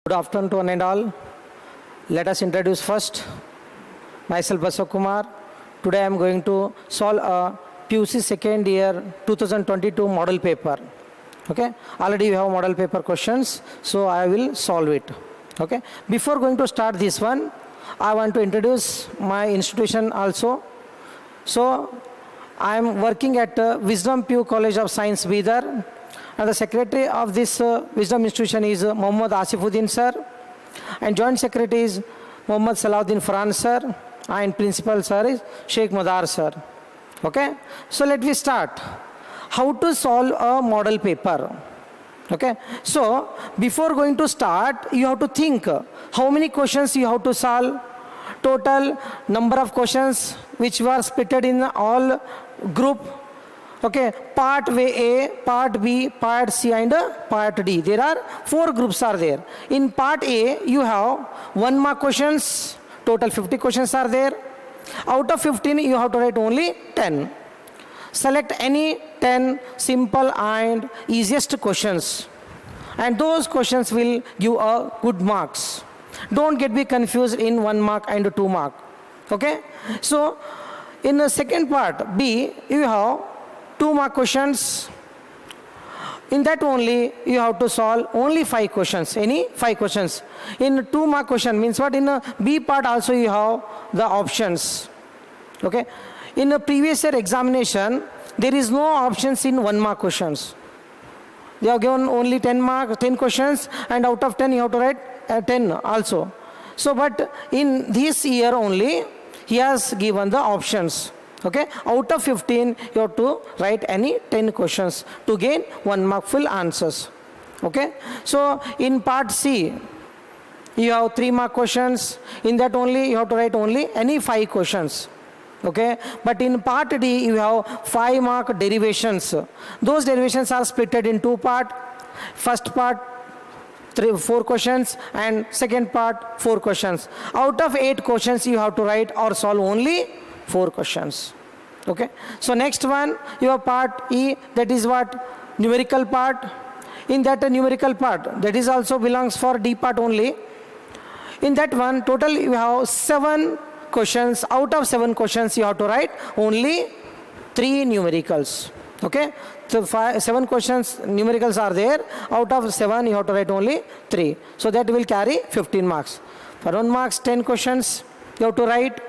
Good afternoon to one and all. Let us introduce first myself Baswa Kumar. Today I am going to solve a PUC second year 2022 model paper. Okay, already we have model paper questions, so I will solve it. Okay, before going to start this one, I want to introduce my institution also. So I am working at Wisdom PU College of Science, Bidar. And the secretary of this Wisdom institution is Mohammad Asifuddin sir, and joint secretary is Mohammad Salahuddin Farhan sir, and principal sir is Sheikh Madar sir. Okay, so let me start. How to solve a model paper? Okay, so before going to start, you have to think how many questions you have to solve, total number of questions which were split in all group. Okay, part A, part B, part C and part D. There are 4 groups are there. In part A, you have 1 mark questions, total 50 questions are there. Out of 15, you have to write only 10. Select any 10 simple and easiest questions. And those questions will give a good marks. Don't be confused in 1 mark and 2 mark. Okay, so in the second part, B, you have 2 mark questions. In that only you have to solve only 5 questions, any 5 questions. In 2 mark question means what? In a B part also you have the options. Okay, in a previous year examination there is no options in 1 mark questions. They have given only 10 questions, and out of 10 you have to write 10 also. So but in this year only he has given the options. Okay, out of 15 you have to write any 10 questions to gain 1 mark full answers. Okay, so in part C you have 3 mark questions. In that only you have to write only any 5 questions. Okay, but in part D you have 5 mark derivations. Those derivations are split in 2 parts. First part 4 questions and second part 4 questions. Out of 8 questions you have to write or solve only 4 questions. Okay, so next one you have part E, that is what? Numerical part. In that numerical part, that is also belongs for D part only. In that one total you have 7 questions. Out of 7 questions you have to write only 3 numericals. Okay, so 7 questions numericals are there. Out of 7 you have to write only 3. So that will carry 15 marks. For 1 marks 10 questions you have to write.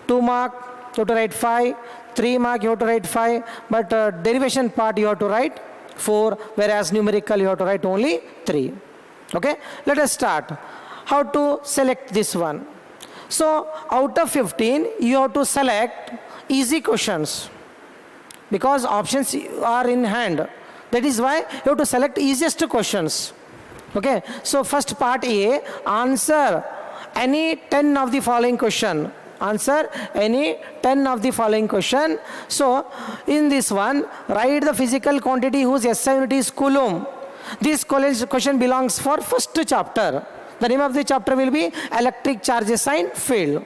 2 mark you have to write 5. 3 mark you have to write 5. But derivation part you have to write 4. Whereas numerical you have to write only 3. Okay, let us start. How to select this one? So out of 15 you have to select easy questions, because options are in hand. That is why you have to select easiest questions. Okay, so first part A, answer any 10 of the following question. Answer any 10 of the following question. So in this one, write the physical quantity whose SI unit is coulomb. This question belongs for first chapter. The name of the chapter will be electric charge assigned field.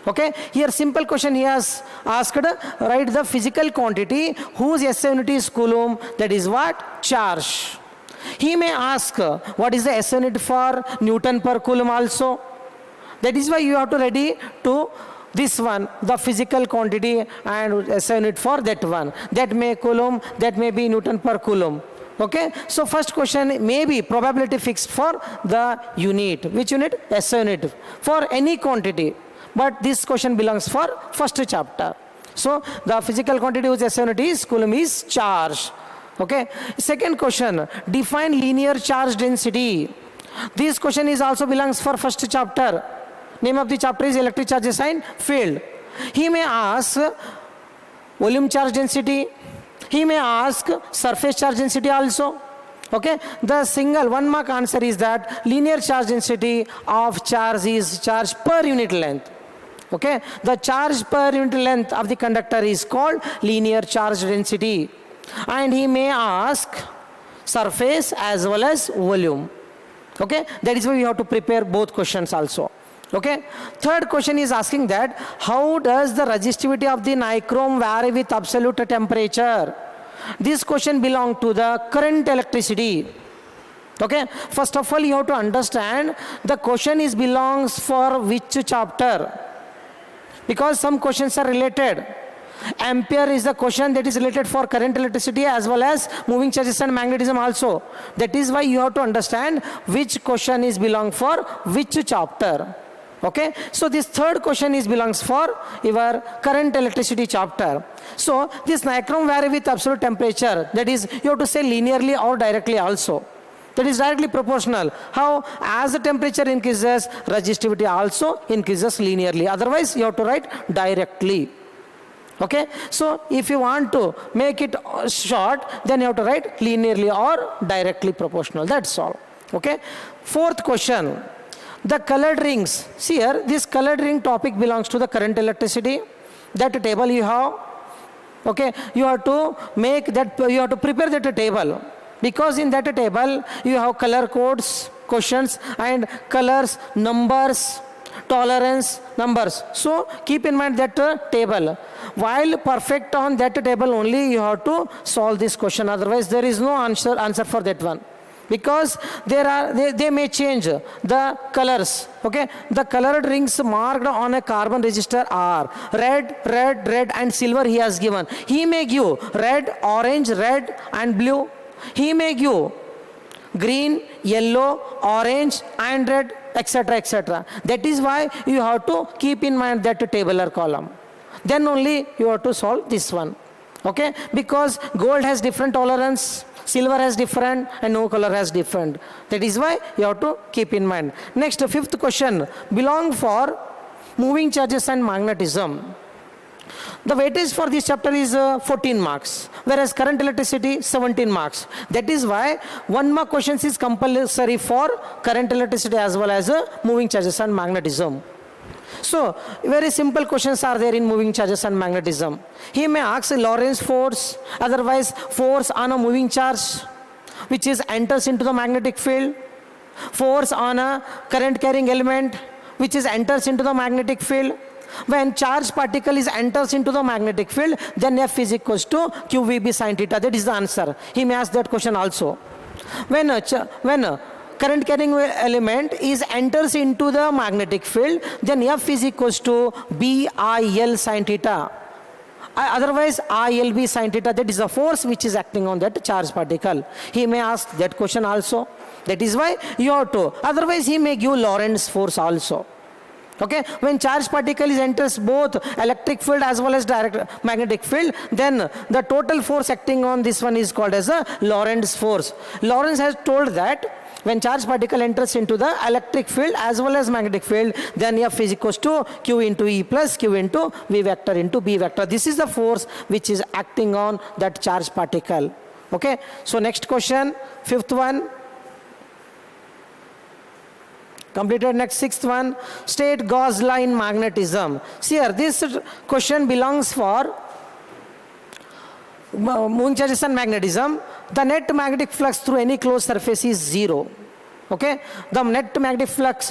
Okay, here simple question he has asked, write the physical quantity whose SI unit is coulomb, that is what? Charge. He may ask what is the SI unit for Newton per coulomb also. That is why you have to ready to this one, the physical quantity and SI unit for that one. That may coulomb, that may be Newton per coulomb. Okay, so first question may be probability fixed for the unit. Which unit? SI unit for any quantity. But this question belongs for first chapter. So the physical quantity whose SI unit is coulomb is charge. Okay, second question, define linear charge density. This question is also belongs for first chapter. Name of the chapter is electric charge assigned field. He may ask volume charge density. He may ask surface charge density also. Okay, the single 1 mark answer is that linear charge density of charge is charge per unit length. Okay, the charge per unit length of the conductor is called linear charge density. And he may ask surface as well as volume. Okay, that is why we have to prepare both questions also. Okay, third question is asking that how does the resistivity of the nichrome vary with absolute temperature? This question belongs to the current electricity. Okay, first of all, you have to understand the question is belongs for which chapter, because some questions are related. Ampere is the question that is related for current, electricity, as well as moving charges and magnetism also. That is why you have to understand which question is belong for which chapter. Okay, so this third question is belongs for your current electricity chapter. So this nichrome vary with absolute temperature, that is you have to say linearly or directly also. That is directly proportional. How? As the temperature increases, resistivity also increases linearly. Otherwise, you have to write directly. Okay? So, if you want to make it short, then you have to write linearly or directly proportional. That's all. Okay? Fourth question. The colored rings. See here, this colored ring topic belongs to the current electricity. That table you have. Okay? You have to make that, you have to prepare that table. Because in that table, you have color codes, questions, and colors, numbers, tolerance, numbers. So keep in mind that table. While perfect on that table only, you have to solve this question. Otherwise, there is no answer for that one. Because they may change the colors. Okay, the colored rings marked on a carbon register are red, red, red, and silver. He has given. He may give red, orange, red, and blue. He may give green, yellow, orange, and red, etc., etc. That is why you have to keep in mind that tabular column. Then only you have to solve this one. Okay? Because gold has different tolerance, silver has different, and no color has different. That is why you have to keep in mind. Next, fifth question belong for moving charges and magnetism. The weightage for this chapter is 14 marks, whereas current electricity 17 marks. That is why 1 mark questions is compulsory for current electricity as well as moving charges and magnetism. So, very simple questions are there in moving charges and magnetism. He may ask Lorentz force, otherwise force on a moving charge, which is enters into the magnetic field, force on a current carrying element, which is enters into the magnetic field. When charged particle is enters into the magnetic field, then F is equals to QVB sin theta. That is the answer. He may ask that question also. When current carrying element is enters into the magnetic field, then F is equals to BIL sin theta. Otherwise, ILB sin theta. That is the force which is acting on that charged particle. He may ask that question also. That is why you have to. Otherwise, he may give Lorentz force also. Okay, when charged particle is enters both electric field as well as direct magnetic field, then the total force acting on this one is called as a Lorentz force. Lorentz has told that when charged particle enters into the electric field as well as magnetic field, then F is equals to Q into E plus Q into V vector into B vector. This is the force which is acting on that charged particle. Okay, so next question, fifth one. Completed. Next, sixth one, state Gauss line magnetism. See here, this question belongs for moving charges and magnetism. The net magnetic flux through any closed surface is 0. Okay, the net magnetic flux.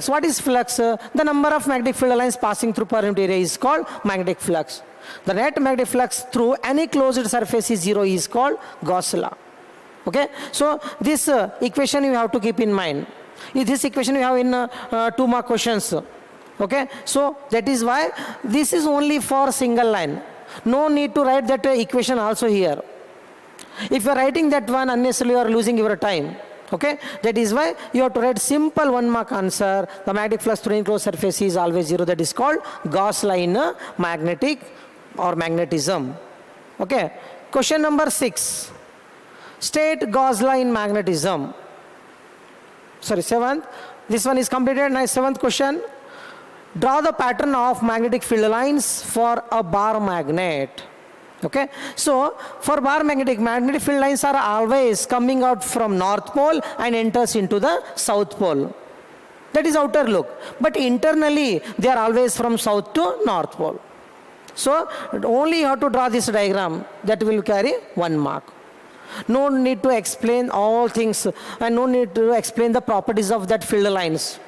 What is flux? The number of magnetic field lines passing through per unit area is called magnetic flux. The net magnetic flux through any closed surface is 0 is called Gauss law. Okay, so this equation you have to keep in mind. This equation you have in 2 mark questions. Okay, so that is why this is only for single line. No need to write that equation also here. If you are writing that one unnecessarily, you are losing your time. Okay, that is why you have to write simple 1 mark answer. The magnetic flux through enclosed surface is always 0. That is called Gauss line magnetic or magnetism. Okay, question number 6. State Gauss line magnetism. Sorry, 7th. This one is completed. Nice. 7th question. Draw the pattern of magnetic field lines for a bar magnet. Okay. So, for bar magnetic field lines are always coming out from North Pole and enters into the South Pole. That is outer look. But internally, they are always from South to North Pole. So, only you have to draw this diagram. That will carry 1 mark. No need to explain all things and no need to explain the properties of that field lines.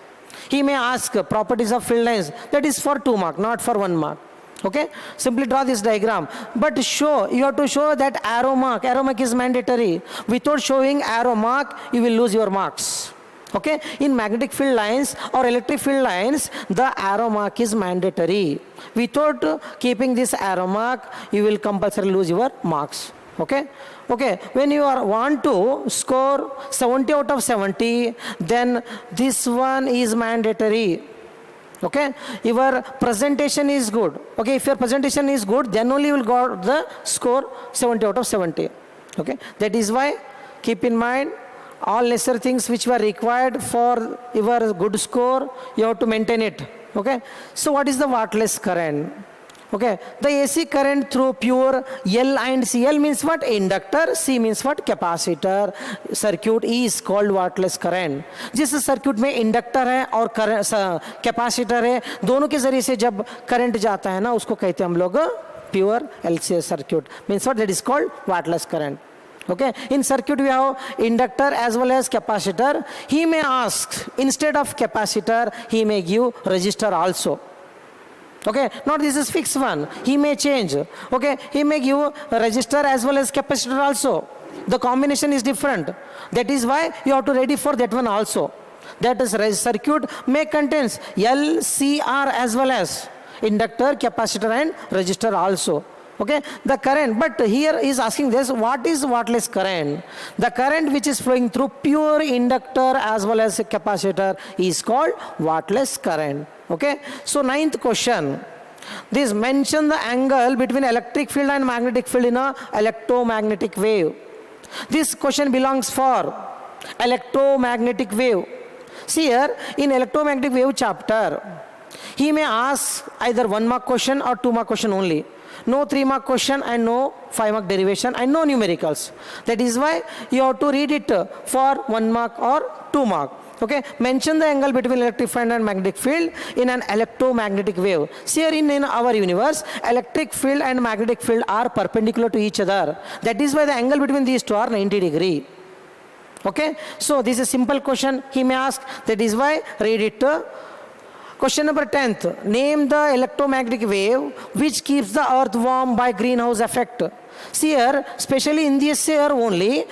He may ask properties of field lines. That is for 2 mark, not for 1 mark. Okay, simply draw this diagram, but you have to show that arrow mark is mandatory. Without showing arrow mark, you will lose your marks. Okay, in magnetic field lines or electric field lines, the arrow mark is mandatory. Without keeping this arrow mark, you will compulsorily lose your marks. Okay, when you want to score 70 out of 70, then this one is mandatory. Okay, your presentation is good. Okay, if your presentation is good, then only you will get the score 70 out of 70. Okay, that is why keep in mind all lesser things which were required for your good score, you have to maintain it. Okay, so what is the wattless current? Okay, the AC current through pure L and C. L means what? Inductor. C means what? Capacitor. Circuit is called wattless current. जिस circuit में inductor है और capacitor है, दोनों के जरिए से जब करंट जाता है ना, उसको कहते हैं हम लोग pure LC circuit. Means what? That is called wattless current. Okay, in circuit we have inductor as well as capacitor. He may ask, instead of capacitor, he may give resistor also. Okay, not this is fixed one, he may change. Okay, he may give resistor as well as capacitor also. The combination is different. That is why you have to ready for that one also. That is circuit may contains L, C, R as well as inductor, capacitor and resistor also. Okay, the current, but here is asking this, what is wattless current? The current which is flowing through pure inductor as well as capacitor is called wattless current. Okay, so ninth question, this mention the angle between electric field and magnetic field in a electromagnetic wave. This question belongs for electromagnetic wave. See here, in electromagnetic wave chapter, he may ask either 1 mark question or 2 mark question only. No 3 mark question and no 5 mark derivation and no numericals. That is why you have to read it for 1 mark or 2 mark. Okay, mention the angle between electric field and magnetic field in an electromagnetic wave. See here in our universe, electric field and magnetic field are perpendicular to each other. That is why the angle between these two are 90 degree. Okay, so this is a simple question he may ask. That is why read it. Question number 10th, name the electromagnetic wave which keeps the earth warm by greenhouse effect. See here, especially in this year only,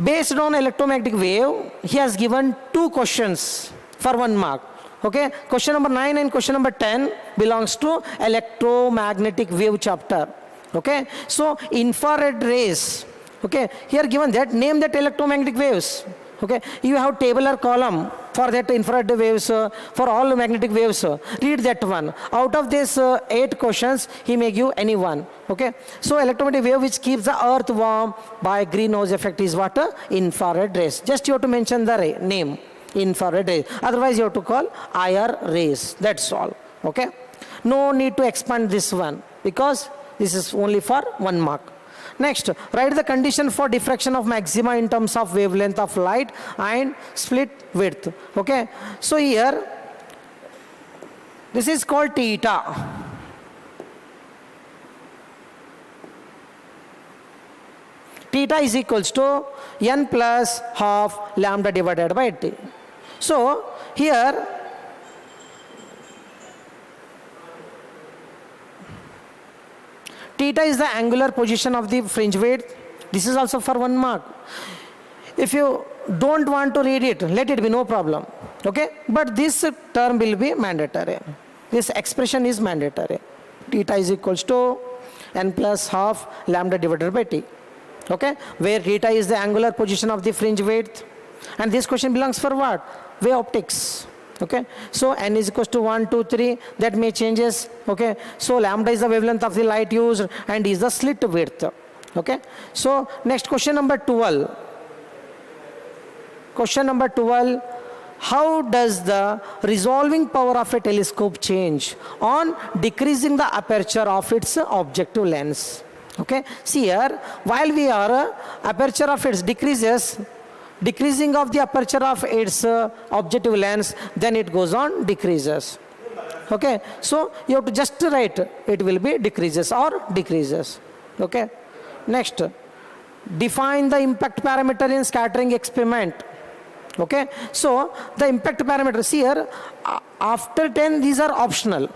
based on electromagnetic wave, he has given 2 questions for 1 mark. Okay, question number 9 and question number 10 belongs to electromagnetic wave chapter. Okay, so infrared rays. Okay, here given that, name that electromagnetic waves. Okay, you have tabular column for that infrared waves, for all magnetic waves. Read that one. Out of these 8 questions, he may give any one. Okay, so electromagnetic wave which keeps the earth warm by greenhouse effect is what? Infrared rays. Just you have to mention the name, infrared rays. Otherwise you have to call IR rays. That's all. Okay, no need to expand this one because this is only for 1 mark. Next, write the condition for diffraction of maxima in terms of wavelength of light and split width. Okay, so here this is called theta. Theta is equals to n plus half lambda divided by t. So here theta is the angular position of the fringe width. This is also for 1 mark. If you don't want to read it, let it be, no problem. Okay, but this term will be mandatory. This expression is mandatory. Theta is equals to n plus half lambda divided by t. Okay, where theta is the angular position of the fringe width, and this question belongs for what? Wave optics. Okay, so n is equals to 1, 2, 3, that may changes. Okay, so lambda is the wavelength of the light used and is the slit width. Okay, so next question number 12. Question number 12, how does the resolving power of a telescope change on decreasing the aperture of its objective lens? Okay, see here, while we are aperture of its decreasing of the aperture of its objective lens, then it goes on decreases. Okay, so you have to just write it will be decreases or decreases. Okay, next, define the impact parameter in scattering experiment. Okay, so the impact parameters here after 10, these are optional.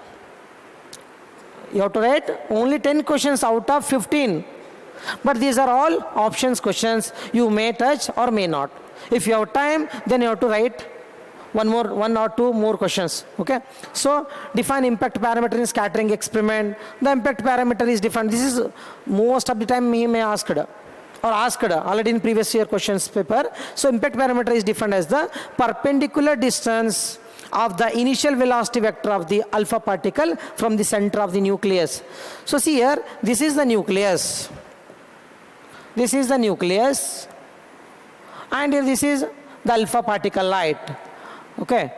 You have to write only 10 questions out of 15. But these are all options questions. You may touch or may not. If you have time, then you have to write one or two more questions. Okay. So define impact parameter in scattering experiment. The impact parameter is defined. This is most of the time he may asked or asked already in previous year questions paper. So impact parameter is defined as the perpendicular distance of the initial velocity vector of the alpha particle from the center of the nucleus. So see here, this is the nucleus. This is the nucleus. And here this is the alpha particle light. Okay.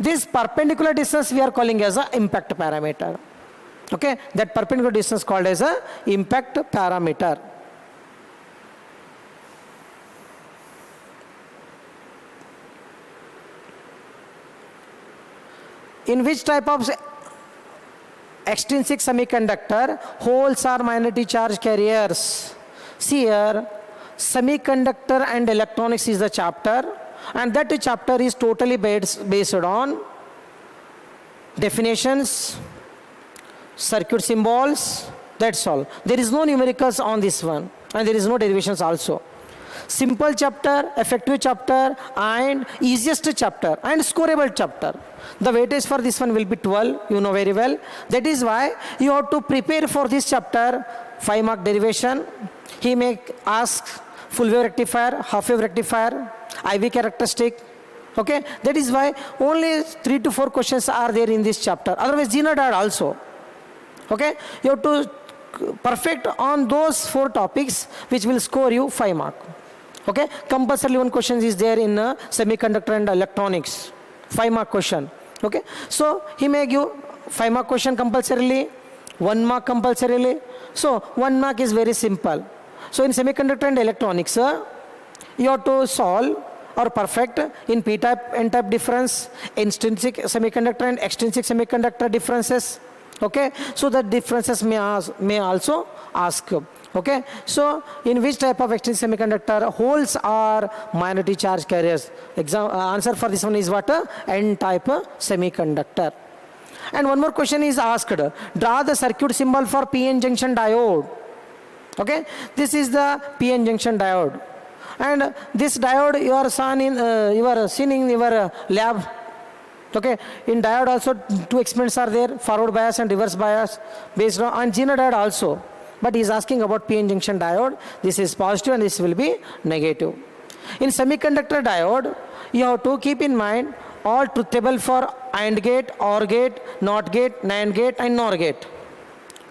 This perpendicular distance we are calling as a impact parameter. Okay. That perpendicular distance called as a impact parameter. In which type of extrinsic semiconductor holes are minority charge carriers? See here, semiconductor and electronics is the chapter, and that chapter is totally based on definitions, circuit symbols, that's all. There is no numericals on this one, and there is no derivations also. Simple chapter, effective chapter, and easiest chapter, and scoreable chapter. The weightage for this one will be 12, you know very well. That is why you have to prepare for this chapter 5-mark derivation. He may ask full wave rectifier, half wave rectifier, IV characteristic. Okay, that is why only 3 to 4 questions are there in this chapter. Otherwise, Xenodiode also. Okay, you have to perfect on those 4 topics which will score you 5 mark. Okay, compulsory one question is there in semiconductor and electronics, 5-mark question. Okay, so he may give 5-mark question compulsorily, 1 mark compulsorily. So 1 mark is very simple. So in semiconductor and electronics, you have to solve or perfect in p-type, n-type difference, intrinsic semiconductor and extrinsic semiconductor differences. Okay, so the differences may also ask. Okay, so in which type of extrinsic semiconductor holes are minority charge carriers? Answer for this one is what? N-type semiconductor. And one more question is asked. Draw the circuit symbol for PN junction diode. Okay, this is the PN junction diode. And this diode you are seen in your lab. Okay, in diode also 2 experiments are there, forward bias and reverse bias based on Xenodiode also. But he is asking about PN junction diode. This is positive and this will be negative. In semiconductor diode, you have to keep in mind all truth table for AND gate, OR gate, NOT gate, NAND gate and NOR gate.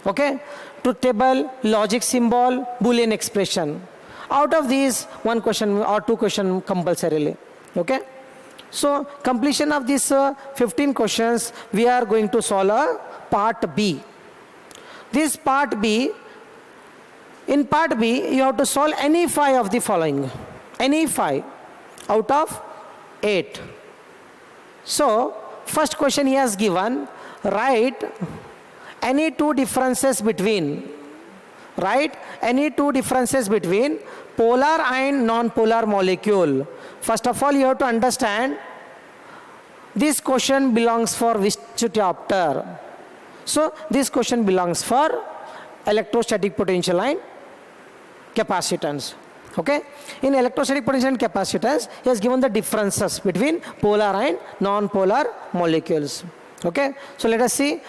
Okay, truth table, logic symbol, Boolean expression. Out of these, 1 question or 2 questions compulsorily. Okay. So completion of these 15 questions, we are going to solve a part B. This part B, in part B, you have to solve any 5 of the following. Any 5 out of 8. So first question he has given, write any 2 differences between. Write any 2 differences between polar and non-polar molecule. First of all, you have to understand this question belongs for which chapter. So this question belongs for electrostatic potential and capacitance. Okay, in electrostatic potential and capacitance, he has given the differences between polar and non-polar molecules. Okay, so let us see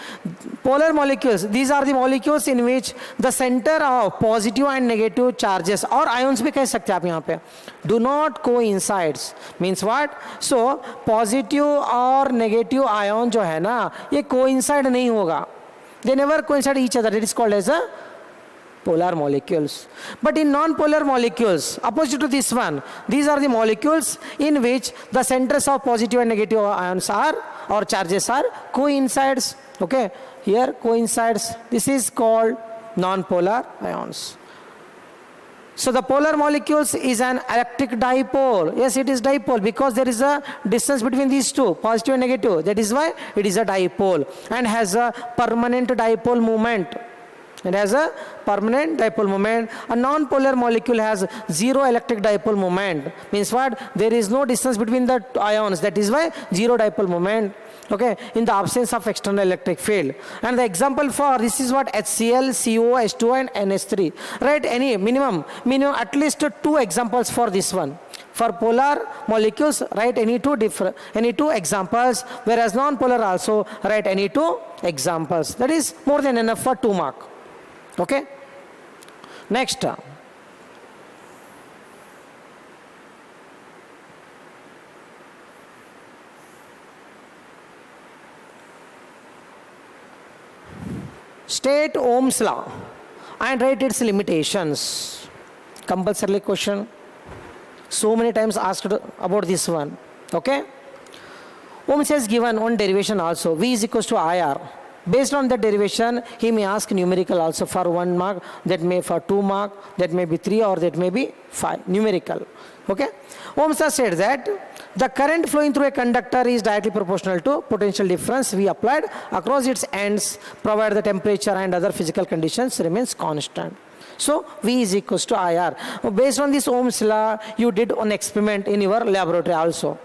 polar molecules. These are the molecules in which the center of positive and negative charges or ions भी कह सकते हैं आप यहाँ पे do not coincides. Means what? So positive और negative ion जो है ना ये coincide नहीं होगा. They never coincide each other. It is called as a polar molecules. But in non-polar molecules, opposite to this one, these are the molecules in which the centers of positive and negative ions are or charges are coincides. Okay, here coincides. This is called non-polar ions. So the polar molecules is an electric dipole. Yes, it is dipole because there is a distance between these two, positive and negative. That is why it is a dipole and has a permanent dipole moment. It has a permanent dipole moment. A non-polar molecule has 0 electric dipole moment. Means what? There is no distance between the ions. That is why 0 dipole moment. okay, in the absence of external electric field. And the example for this is what? HCl, CO, H2O and NH3. Right, any minimum at least two examples for this one. For polar molecules, write any two examples, whereas non-polar also write any two examples. That is more than enough for 2 mark. Okay. Next. State Ohm's law and write its limitations. Compulsory question. So many times asked about this one. Okay. Ohm's has given one derivation also. V is equals to IR. Based on that derivation, he may ask numerical also for 1 mark, that may for 2 mark, that may be 3 or that may be 5. Numerical. Okay. Ohm's has said that the current flowing through a conductor is directly proportional to potential difference we applied across its ends, provided the temperature and other physical conditions remains constant. So V is equals to IR. Based on this Ohm's law, you did an experiment in your laboratory also.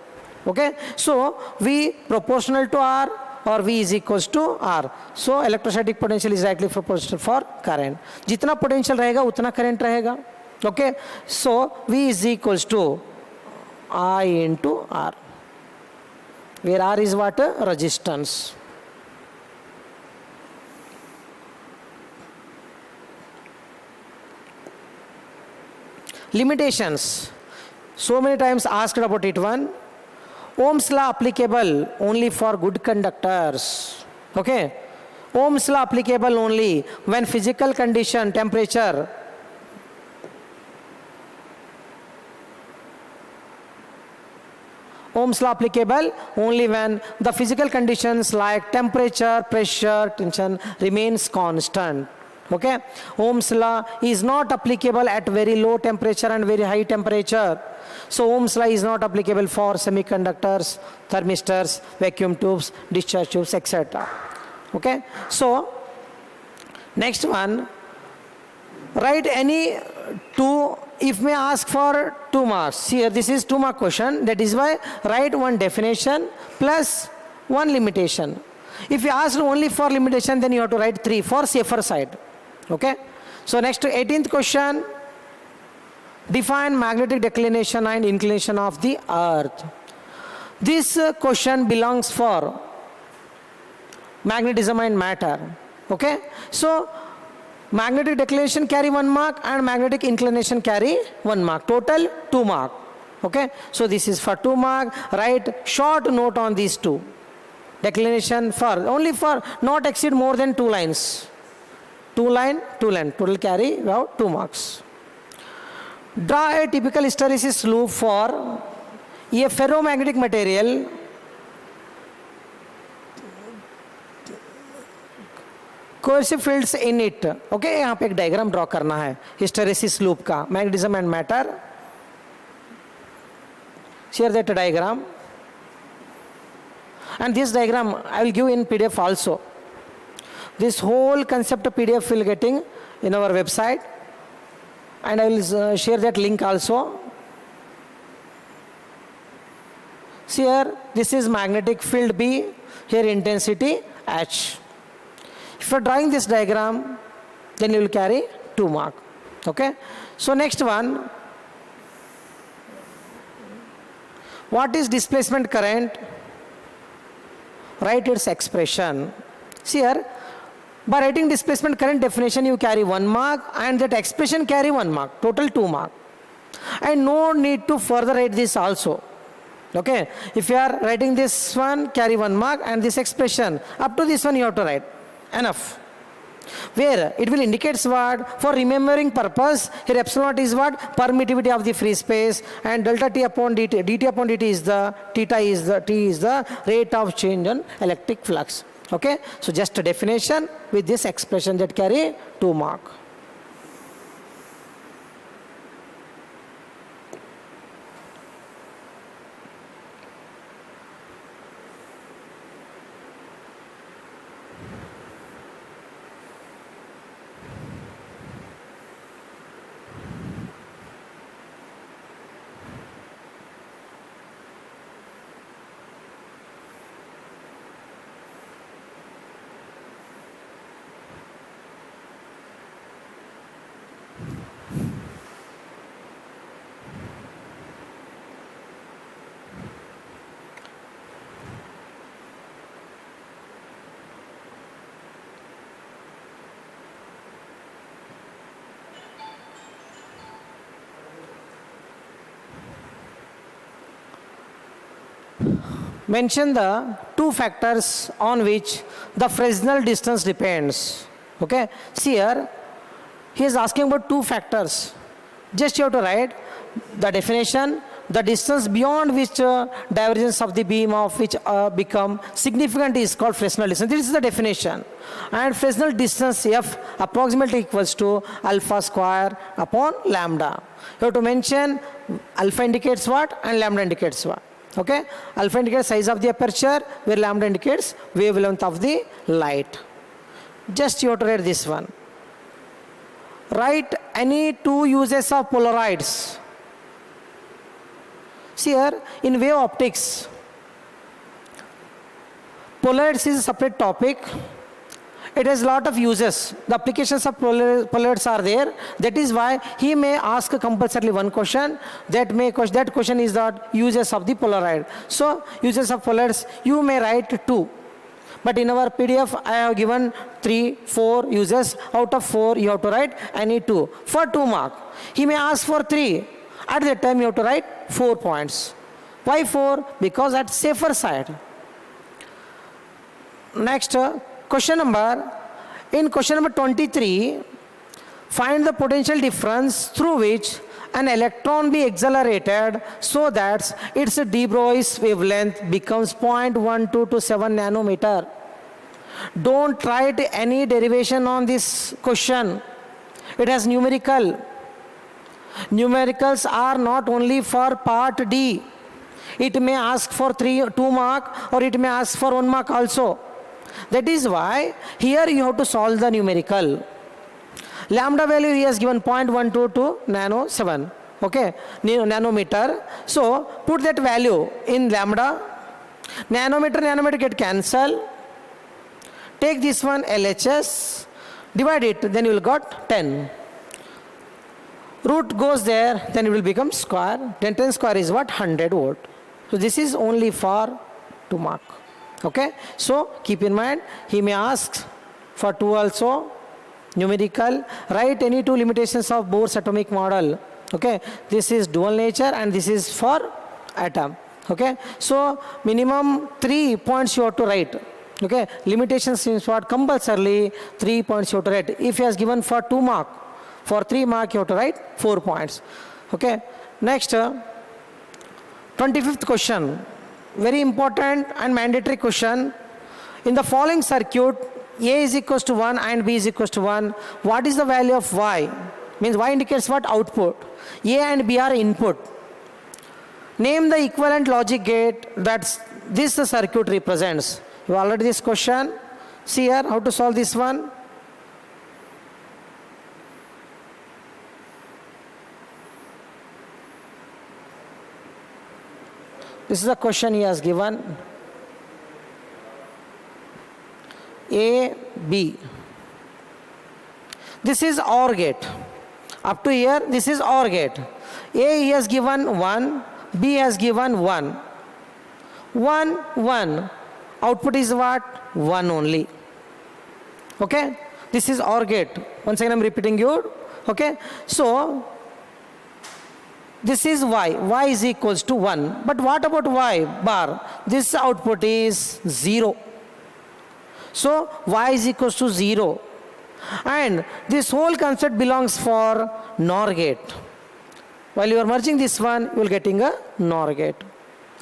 Okay. So V proportional to R or V is equals to R. So electrostatic potential is directly proportional for current. जितना potential रहेगा उतना current रहेगा. Okay. So V is equals to I into R, where R is what? Resistance. Limitations. So many times asked about it one. Ohm's law applicable only for good conductors. Okay. Ohm's law applicable only when physical condition, temperature, Ohm's law applicable only when the physical conditions like temperature, pressure, tension remains constant. Okay. Ohm's law is not applicable at very low temperature and very high temperature. So Ohm's law is not applicable for semiconductors, thermistors, vacuum tubes, discharge tubes, etc. Okay. So next one, write any two. If may ask for 2 marks, here this is 2 mark question, that is why write one definition plus one limitation. If you ask only for limitation, then you have to write 3 for safer side. Okay. So next 18th question, define magnetic declination and inclination of the earth. This question belongs for magnetism and matter. Okay. So magnetic declination carry 1 mark and magnetic inclination carry 1 mark. Total 2 mark. Okay. So this is for 2 mark. Write short note on these two. Declination for only for not exceed more than 2 lines. 2 line, 2 line. Total carry about 2 marks. Draw a typical hysteresis loop for a ferromagnetic material coercive fields in it. Okay, यहाँ पे एक diagram draw करना है hysteresis loop का, magnetism and matter. Share that diagram, and this diagram I will give in PDF also. This whole concept of PDF will getting in our website, and I will share that link also. See here, this is magnetic field B, here intensity H. If you are drawing this diagram, then you will carry 2 mark. Okay. So next one, what is displacement current? Write its expression. See here, by writing displacement current definition, you carry 1 mark, and that expression carry 1 mark, total 2 mark. And no need to further write this also. Okay. If you are writing this one, carry 1 mark, and this expression up to this one you have to write. Enough. Where it will indicates what? For remembering purpose, here epsilon naught is what? Permittivity of the free space, and delta T upon dt, dt upon dt is the, theta is the, T is the rate of change in electric flux. Okay. So just a definition with this expression that carry 2 mark. mention the two factors on which the Fresnel distance depends. Okay, see here, he is asking about two factors. Just you have to write the definition, the distance beyond which divergence of the beam of which become significant is called Fresnel distance. This is the definition. And Fresnel distance F approximately equals to alpha square upon lambda. You have to mention alpha indicates what and lambda indicates what. Okay, alpha indicates size of the aperture, where lambda indicates wavelength of the light. Just you have to write this one. Write any two uses of Polaroids. See here, in wave optics, Polaroids is a separate topic. It has a lot of uses. The applications of Polaroids are there. That is why he may ask compulsorily one question. That question is the uses of the Polaroid. So uses of Polaroids, you may write two. But in our PDF, I have given 3, 4 uses. Out of 4, you have to write any 2 for 2 mark. He may ask for 3. At that time, you have to write 4 points. Why 4? Because at safer side. Next, question number. In question number 23, find the potential difference through which an electron be accelerated so that its de Broglie wavelength becomes 0.1227 nanometer. Don't write any derivation on this question. It has numerical. Numericals are not only for part D. It may ask for 2 mark or it may ask for 1 mark also. That is why here you have to solve the numerical. Lambda value he has given 0.122 nano7, okay, nanometer. So put that value in lambda. Nanometer get cancelled. Take this one LHS, divide it, then you will got 10. Root goes there, then it will become square. 10 square is what? 100 volt. So this is only for 2 mark. Okay, so keep in mind, he may ask for 2 also. Numerical, write any 2 limitations of Bohr's atomic model. Okay, this is dual nature and this is for atom. Okay, so minimum 3 points you have to write. Okay, limitations means what? Compulsorily 3 points you have to write. If he has given for 2 mark, for 3 mark you have to write 4 points. Okay, next 25th question, very important and mandatory question. In the following circuit, A is equals to 1 and B is equals to 1. What is the value of Y? Means Y indicates what? Output. A and B are input. Name the equivalent logic gate that this circuit represents. You already this question. See here how to solve this one. This is a question he has given. A, B. This is OR gate. Up to here, this is OR gate. A he has given 1, B has given 1. 1, 1. Output is what? 1 only. Okay? This is OR gate. Once again, I am repeating you. Okay? So, this is Y. Y is equals to 1. But what about Y bar? This output is 0. So Y is equals to 0. And this whole concept belongs for NOR gate. While you are merging this one, you will getting a NOR gate.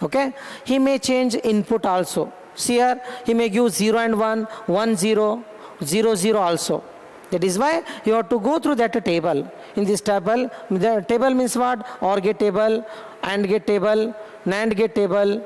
Okay? He may change input also. See here, he may give 0 and 1, 1, 0, 0, 0 also. That is why you have to go through that table. In this table, the table means what? OR gate table, AND gate table, NAND gate table,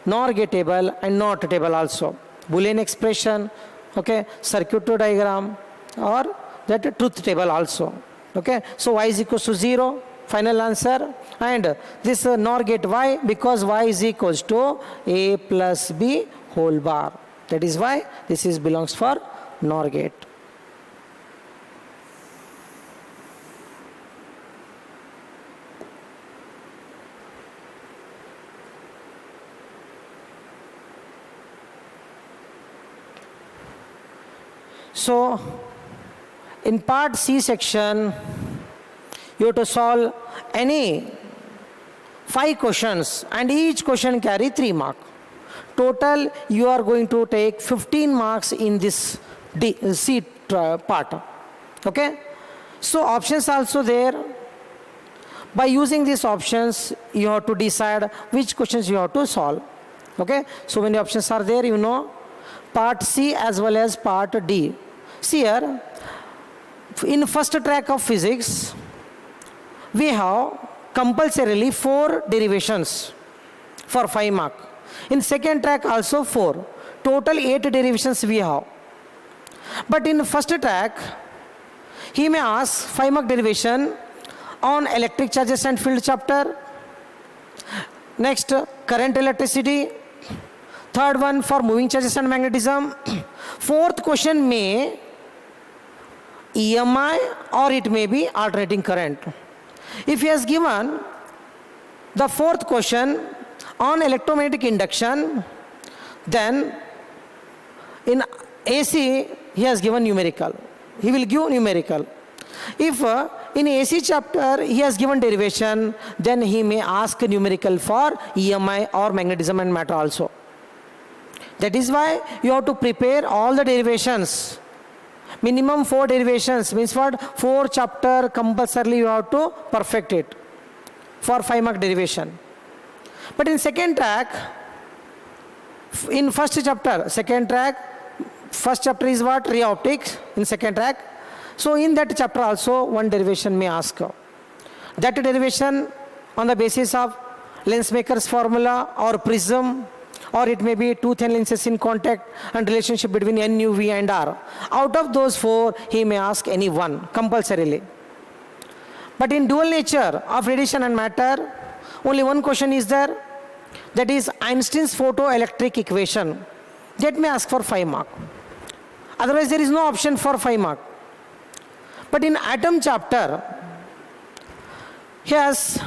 NOR gate table, and NOT table also. Boolean expression, okay, circuit diagram, or that truth table also. Okay, so Y is equals to 0, final answer. And this NOR gate Y, because Y is equals to A plus B whole bar. That is why this is belongs for NOR gate. So, in part C section, you have to solve any 5 questions and each question carry 3 marks. Total, you are going to take 15 marks in this C part. Okay? So options also there. By using these options, you have to decide which questions you have to solve. Okay? So many options are there, you know. Part C as well as part D. See here, in first track of physics, we have compulsorily 4 derivations for 5 marks. In second track also 4. Total 8 derivations we have. But in first track, he may ask 5 mark derivation on electric charges and field chapter. Next, current electricity. Third one for moving charges and magnetism. Fourth question may EMI or it may be alternating current. If he has given the fourth question on electromagnetic induction, then in AC he has given numerical. He will give numerical. If in AC chapter he has given derivation, then he may ask numerical for EMI or magnetism and matter also. That is why you have to prepare all the derivations. Minimum 4 derivations means what? 4 chapter compulsorily you have to perfect it for 5 mark derivation. But in second track, in first chapter, second track, first chapter is what? Ray optics in second track. So in that chapter also one derivation may ask. That derivation on the basis of lens maker's formula or prism, or it may be two thin lenses in contact and relationship between N, U, V and R. Out of those 4, he may ask any one compulsorily. But in dual nature of radiation and matter, only one question is there, that is Einstein's photoelectric equation. That may ask for 5 mark. Otherwise there is no option for 5 mark. But in atom chapter, he has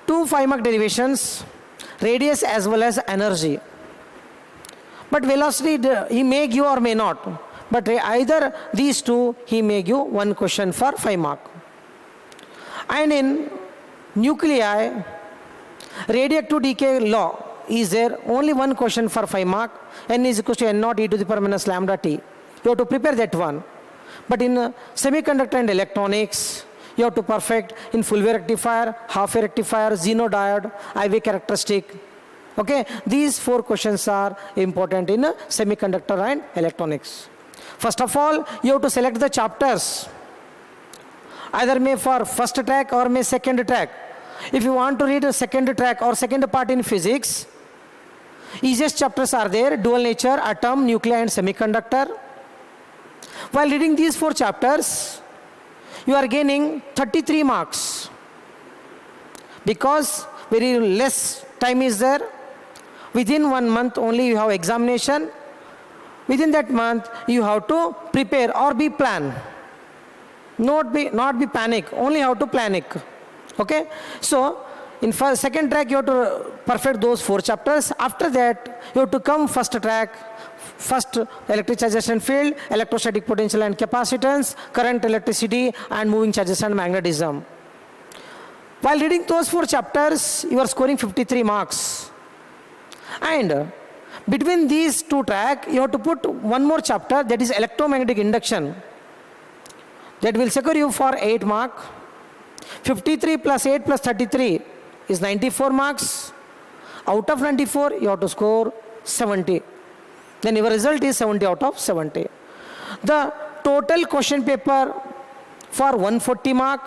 2 5 mark derivations, radius as well as energy. But velocity he may give or may not. But either these 2 he may give one question for 5 mark. And in nuclei, radioactive decay law is there, only one question for 5 mark. N is equal to N naught e to the power minus lambda t. You have to prepare that one. But in semiconductor and electronics, you have to perfect in full wave rectifier, half wave rectifier, xenodiode, IV characteristic. Okay, these 4 questions are important in semiconductor and electronics. First of all, you have to select the chapters, either may for first track or may second track. If you want to read a second track or second part in physics, easiest chapters are there: dual nature, atom, nuclei and semiconductor. While reading these 4 chapters, you are gaining 33 marks because very less time is there. Within 1 month only you have examination. Within that month you have to prepare or be plan. Not be panic, only have to panic. Okay? So in second track you have to perfect those 4 chapters. After that you have to come first track. First, electric charges and field, electrostatic potential and capacitance, current, electricity and moving charges and magnetism. While reading those 4 chapters, you are scoring 53 marks. And between these 2 tracks, you have to put one more chapter, that is electromagnetic induction. That will secure you for 8 marks. 53 plus 8 plus 33 is 94 marks. Out of 94, you have to score 70. Then your result is 70 out of 70. The total question paper for 140 mark,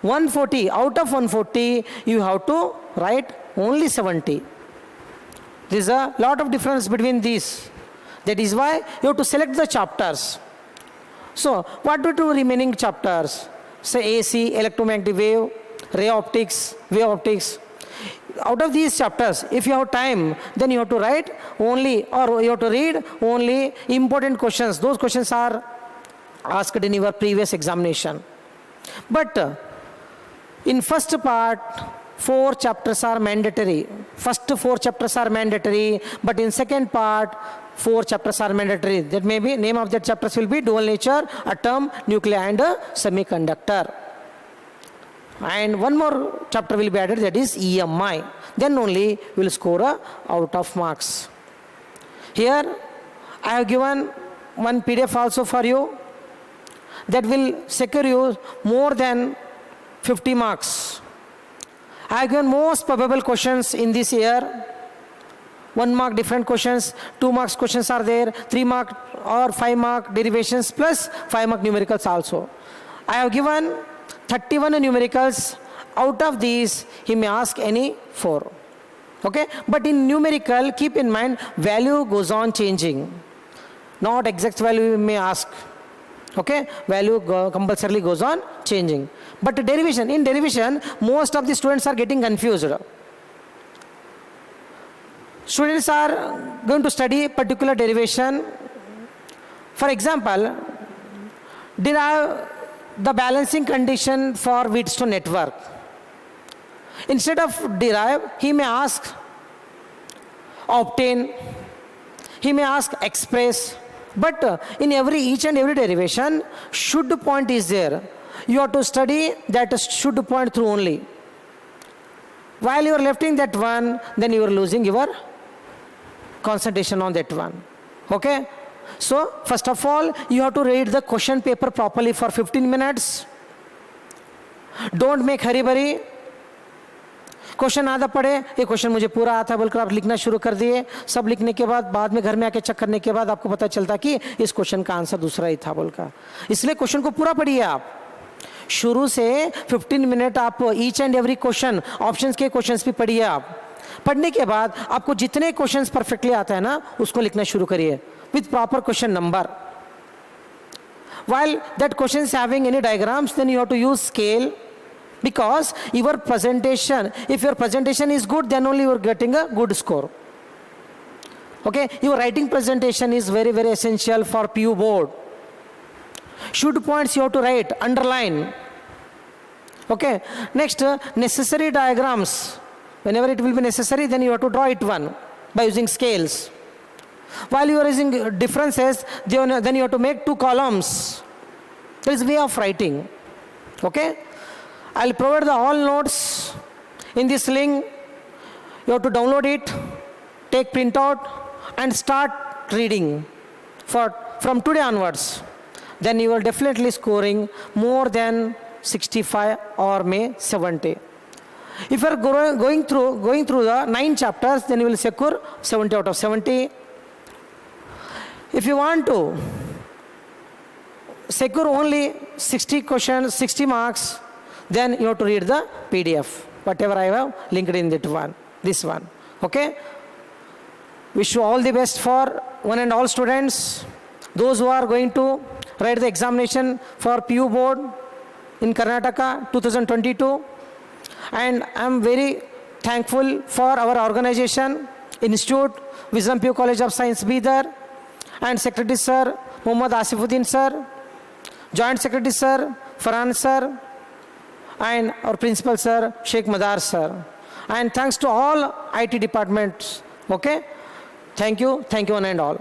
140 out of 140, you have to write only 70. There is a lot of difference between these. That is why you have to select the chapters. So what to do remaining chapters? Say AC, electromagnetic wave, ray optics, wave optics. Out of these chapters, if you have time, then you have to write only, or you have to read only important questions. Those questions are asked in your previous examination. But in first part, 4 chapters are mandatory. First 4 chapters are mandatory, but in second part, 4 chapters are mandatory. That may be, name of that chapters will be dual nature, atom, nuclei and semiconductor. And one more chapter will be added, that is EMI. Then only we will score out of marks. Here I have given one PDF also for you that will secure you more than 50 marks. I have given most probable questions in this year. 1 mark different questions, 2 marks questions are there, 3 mark or 5 mark derivations plus 5 mark numericals also. I have given 31 numericals. Out of these, he may ask any 4. Okay? But in numerical, keep in mind, value goes on changing. Not exact value you may ask. Okay? Value compulsorily goes on changing. But derivation, in derivation, most of the students are getting confused. Students are going to study particular derivation. For example, derive the balancing condition for Wheatstone network. Instead of derive, he may ask obtain, he may ask express. But in each and every derivation, should point is there. You have to study that should point through only. While you are lefting that one, then you are losing your concentration on that one. Okay? So, first of all, you have to read the question paper properly for 15 minutes. Don't make hurry-burry. Question आधा पढ़े, ये question मुझे पूरा आता है बोलकर आप लिखना शुरू कर दिए. सब लिखने के बाद में घर में आके चेक करने के बाद आपको पता चलता कि इस क्वेश्चन का आंसर दूसरा ही था बोलकर. इसलिए क्वेश्चन को पूरा पढ़िए आप. शुरू से 15 मिनट आप each and every question, options के क्वेश्चंस भी पढ़िए आप. पढ़ने के बाद आपको जितने क्वेश्चंस परफेक्टली आता है ना, उसको लिखना शुरू करिए with proper question number. While that question is having any diagrams, then you have to use scale, because your presentation, if your presentation is good, then only you are getting a good score. Okay, your writing presentation is very, very essential for PU board. Should points you have to write, underline. Okay, next, necessary diagrams. Whenever it will be necessary, then you have to draw it one by using scales. While you are using differences, then you have to make 2 columns. There is a way of writing. Okay? I'll provide the all notes in this link. You have to download it, take printout, and start reading from today onwards. Then you will definitely scoring more than 65 or may 70. If you are going through the 9 chapters, then you will secure 70 out of 70. If you want to secure only 60 questions, 60 marks, then you have to read the PDF, whatever I have linked in that one, this one. Okay? Wish you all the best for one and all students, those who are going to write the examination for PU board in Karnataka 2022. And I am very thankful for our organization, Institute, Wisdom PU College of Science, Bidar, and Secretary Sir, Muhammad Asifuddin Sir, Joint Secretary Sir, Farhan Sir, and our Principal Sir, Sheikh Madar Sir. And thanks to all IT departments. Okay? Thank you one and all.